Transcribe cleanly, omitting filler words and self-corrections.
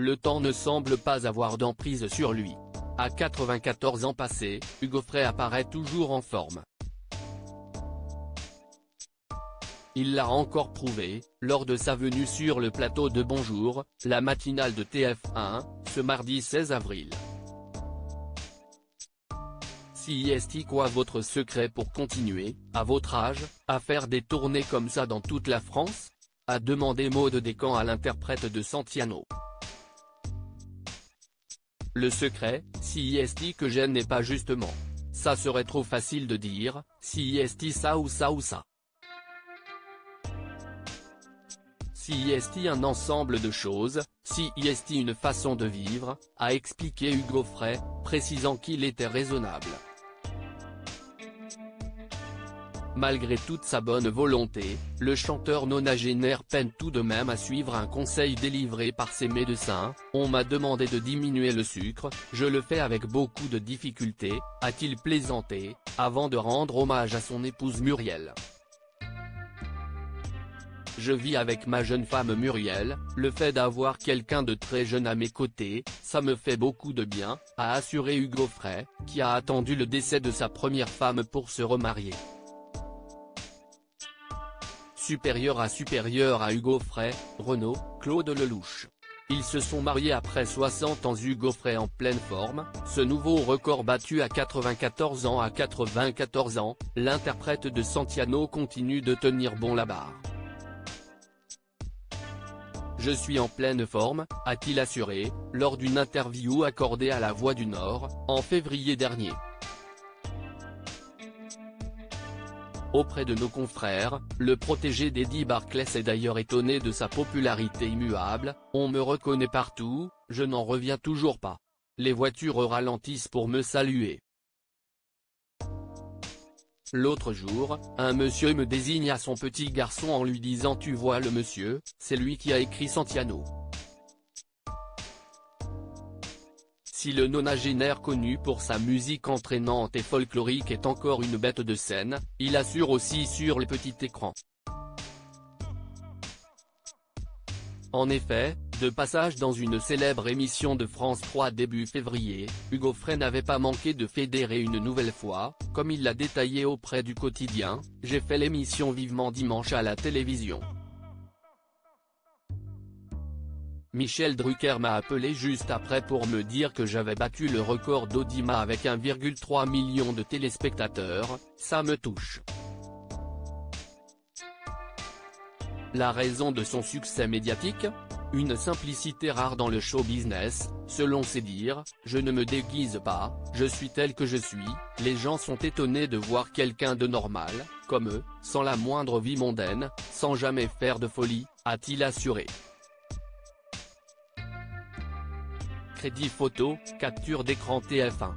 le temps ne semble pas avoir d'emprise sur lui. À 94 ans passés, Hugo Frey apparaît toujours en forme. Il l'a encore prouvé, lors de sa venue sur le plateau de Bonjour, la matinale de TF1, ce mardi 16 avril. Si est quoi votre secret pour continuer, à votre âge, à faire des tournées comme ça dans toute la France ? A demandé Maud Descamps à l'interprète de Santiano. Le secret, si est que j'aime n'est pas justement. Ça serait trop facile de dire, si est ça ou ça ou ça. Si est un ensemble de choses, si est une façon de vivre, a expliqué Hugo Frey, précisant qu'il était raisonnable. Malgré toute sa bonne volonté, le chanteur nonagénaire peine tout de même à suivre un conseil délivré par ses médecins. On m'a demandé de diminuer le sucre, je le fais avec beaucoup de difficultés, a-t-il plaisanté, avant de rendre hommage à son épouse Muriel. Je vis avec ma jeune femme Muriel, le fait d'avoir quelqu'un de très jeune à mes côtés, ça me fait beaucoup de bien, a assuré Hugo Frey, qui a attendu le décès de sa première femme pour se remarier. Supérieur à Hugo Frey, Renaud, Claude Lelouch. Ils se sont mariés après 60 ans. Hugo Frey en pleine forme, ce nouveau record battu à 94 ans. À 94 ans, l'interprète de Santiano continue de tenir bon la barre. Je suis en pleine forme, a-t-il assuré, lors d'une interview accordée à La Voix du Nord, en février dernier. Auprès de nos confrères, le protégé d'Eddie Barclay s'est d'ailleurs étonné de sa popularité immuable. On me reconnaît partout, je n'en reviens toujours pas. Les voitures ralentissent pour me saluer. L'autre jour, un monsieur me désigne à son petit garçon en lui disant « Tu vois le monsieur, c'est lui qui a écrit Santiano ». Si le nonagénaire connu pour sa musique entraînante et folklorique est encore une bête de scène, il assure aussi sur les petits écrans. En effet, de passage dans une célèbre émission de France 3 début février, Hugo Frey n'avait pas manqué de fédérer une nouvelle fois, comme il l'a détaillé auprès du quotidien « J'ai fait l'émission Vivement Dimanche à la télévision. Michel Drucker m'a appelé juste après pour me dire que j'avais battu le record d'audimat avec 1,3 million de téléspectateurs, ça me touche. La raison de son succès médiatique ? Une simplicité rare dans le show business, selon ses dires, je ne me déguise pas, je suis tel que je suis, les gens sont étonnés de voir quelqu'un de normal, comme eux, sans la moindre vie mondaine, sans jamais faire de folie, a-t-il assuré. Crédit photo, capture d'écran TF1.